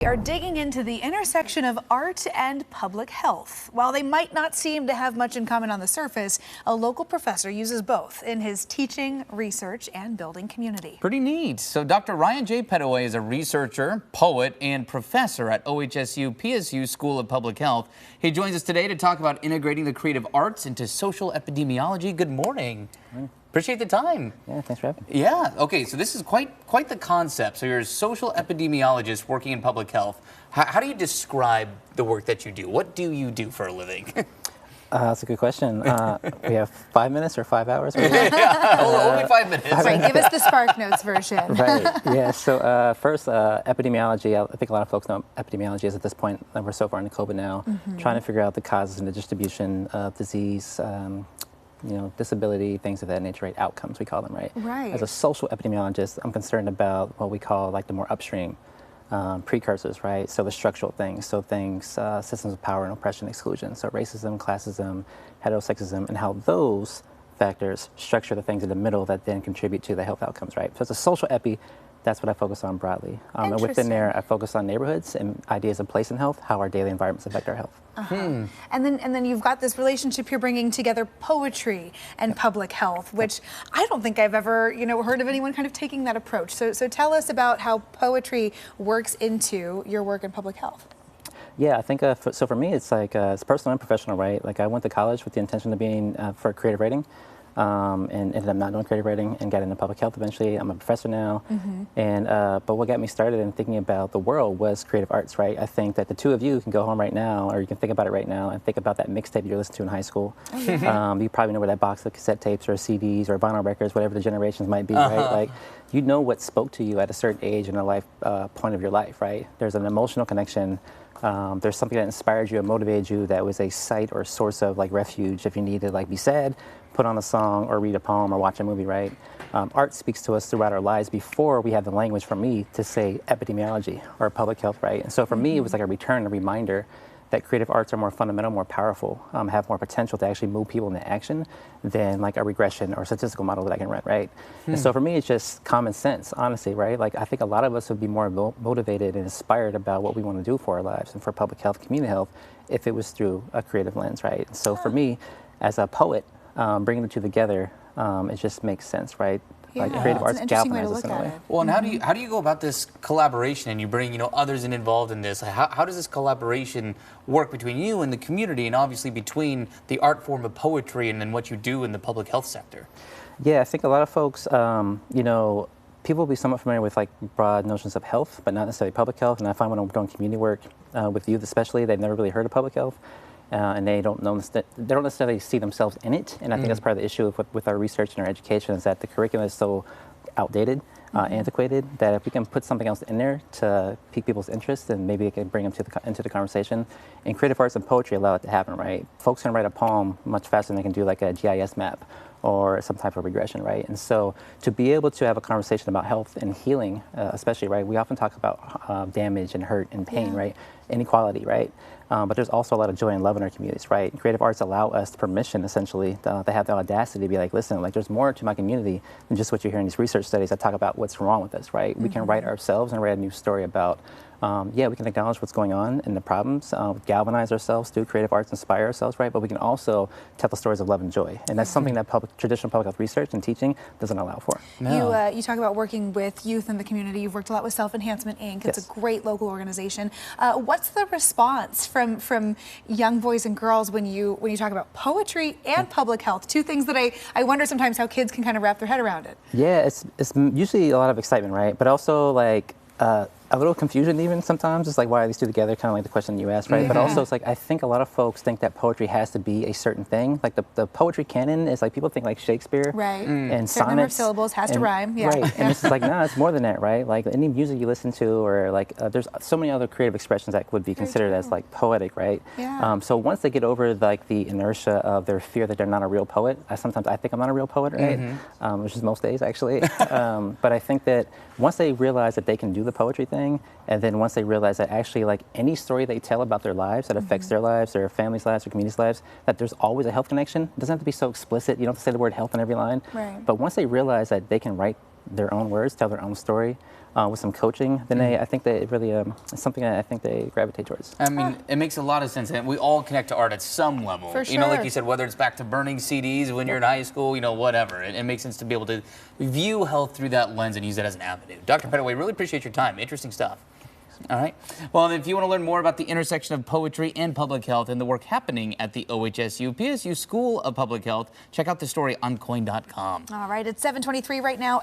We are digging into the intersection of art and public health. While they might not seem to have much in common on the surface, a local professor uses both in his teaching, research, and building community. Pretty neat. So Dr. Ryan J. Pettaway is a researcher, poet, and professor at OHSU PSU School of Public Health. He joins us today to talk about integrating the creative arts into social epidemiology. Good morning. Appreciate the time. Yeah, thanks for having me. Yeah, okay, so this is quite the concept. So you're a social epidemiologist working in public health. How do you describe the work that you do? What do you do for a living? That's a good question. We have 5 minutes or 5 hours? Only 5 minutes. Right, give us the Spark Notes version. Right, yeah, so first, epidemiology, I think a lot of folks know epidemiology is at this point, and we're so far into COVID now, trying to figure out the causes and the distribution of disease, disability, things of that nature, right? Outcomes, we call them, right? Right. As a social epidemiologist, I'm concerned about what we call like the more upstream precursors, right? So the structural things, systems of power and oppression, exclusion, so racism, classism, heterosexism, and how those factors structure the things in the middle that then contribute to the health outcomes, right? So it's a social epi. That's what I focus on broadly. And within there, I focus on neighborhoods and ideas of place in health, how our daily environments affect our health. And then you've got this relationship you're bringing together poetry and public health, which I don't think I've ever heard of anyone kind of taking that approach. So tell us about how poetry works into your work in public health. Yeah, I think so. For me, it's like it's personal and professional, right? Like I went to college with the intention of being for creative writing. And ended up not doing creative writing and got into public health eventually. I'm a professor now. But what got me started in thinking about the world was creative arts, right? I think that the two of you can go home right now, or you can think about it right now and think about that mixtape you listened to in high school. You probably know where that box of cassette tapes or CDs or vinyl records, whatever the generations might be, right? Like, you know what spoke to you at a certain age in a life point of your life, right? There's an emotional connection. There's something that inspired you and motivated you that was a site or source of like refuge if you need to like be sad, put on a song or read a poem or watch a movie, right? Art speaks to us throughout our lives before we have the language for me to say epidemiology or public health, right? And so for me, it was like a return, a reminder that creative arts are more fundamental, more powerful, have more potential to actually move people into action than like a regression or statistical model that I can run, right? And so for me, it's just common sense, honestly, right? Like I think a lot of us would be more motivated and inspired about what we want to do for our lives and for public health, community health, if it was through a creative lens, right? And so for me, as a poet, bringing the two together, it just makes sense, right? Yeah, like creative arts galvanize us in in a way. Well, and how do you go about this collaboration? And you bring others involved in this. How does this collaboration work between you and the community, and obviously between the art form of poetry and then what you do in the public health sector? Yeah, I think a lot of folks, people will be somewhat familiar with like broad notions of health, but not necessarily public health. And I find when I'm doing community work with youth, especially, they've never really heard of public health. And they don't necessarily see themselves in it. And I think that's part of the issue with our research and our education is that the curriculum is so outdated, antiquated, that if we can put something else in there to pique people's interest, then maybe it can bring them into the conversation. And creative arts and poetry allow it to happen, right? Folks can write a poem much faster than they can do like a GIS map or some type of regression, right? And so to be able to have a conversation about health and healing, especially, right? We often talk about damage and hurt and pain, right? Inequality, right? But there's also a lot of joy and love in our communities, right? Creative arts allow us permission, essentially, to have the audacity to be like, listen, like there's more to my community than just what you hear in these research studies that talk about what's wrong with us, right? We can write ourselves and write a new story about, we can acknowledge what's going on and the problems, galvanize ourselves through creative arts, inspire ourselves, right? But we can also tell the stories of love and joy. And that's something that traditional public health research and teaching doesn't allow for. No. You talk about working with youth in the community. You've worked a lot with Self Enhancement Inc. It's a great local organization. What's the response from young boys and girls when you talk about poetry and public health? Two things that I wonder sometimes how kids can kind of wrap their head around it. Yeah, it's usually a lot of excitement, right? But also like a little confusion even sometimes. It's like, why are these two together? Kind of like the question you asked, right? But also it's like, I think a lot of folks think that poetry has to be a certain thing. Like the poetry canon is like, people think like Shakespeare and certain number of sonnets. Syllables has to rhyme. Yeah. Right, and it's like, no, it's more than that, right? Like any music you listen to or like, there's so many other creative expressions that would be considered as like poetic, right? Yeah. So once they get over like the inertia of their fear that they're not a real poet, I think I'm not a real poet, right? Which is most days actually. But I think that once they realize that they can do the poetry thing, and then once they realize that actually like any story they tell about their lives that affects their lives, their families' lives, their community's lives, that there's always a health connection. It doesn't have to be so explicit. You don't have to say the word health in every line. Right. But once they realize that they can write their own words, tell their own story, with some coaching, then I think that it really is something that I think they gravitate towards. I mean, it makes a lot of sense, and we all connect to art at some level. For You know, like sure. you said, whether it's back to burning CDs when you're in high school, you know, whatever. It makes sense to be able to view health through that lens and use it as an avenue. Dr. Pettaway, really appreciate your time. Interesting stuff. All right. Well, if you want to learn more about the intersection of poetry and public health and the work happening at the OHSU PSU School of Public Health, check out the story on KOIN.com. All right, it's 7:23 right now.